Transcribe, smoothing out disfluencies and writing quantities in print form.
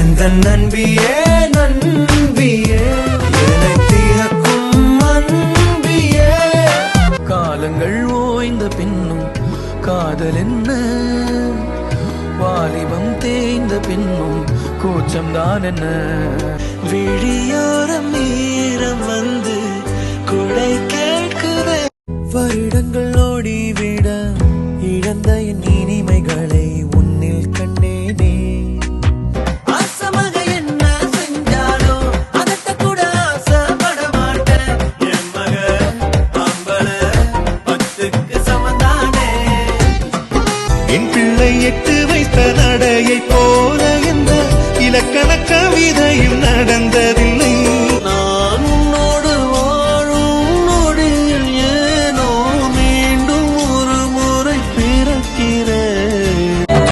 எந்த நண்பியே நண்பியே என்னை தீரக்கும் அன்பியே. காலங்கள் ஓய்ந்த பின்னும் காதல் என்ன, வாலிபம் தேய்ந்த பின்னும் கூச்சம்தான் என்ன. விழியோரம் ஈரம் வந்து குடை கேட்குதே. வருடங்கள் ஓடிவிட இழந்த என் இனிமைகளை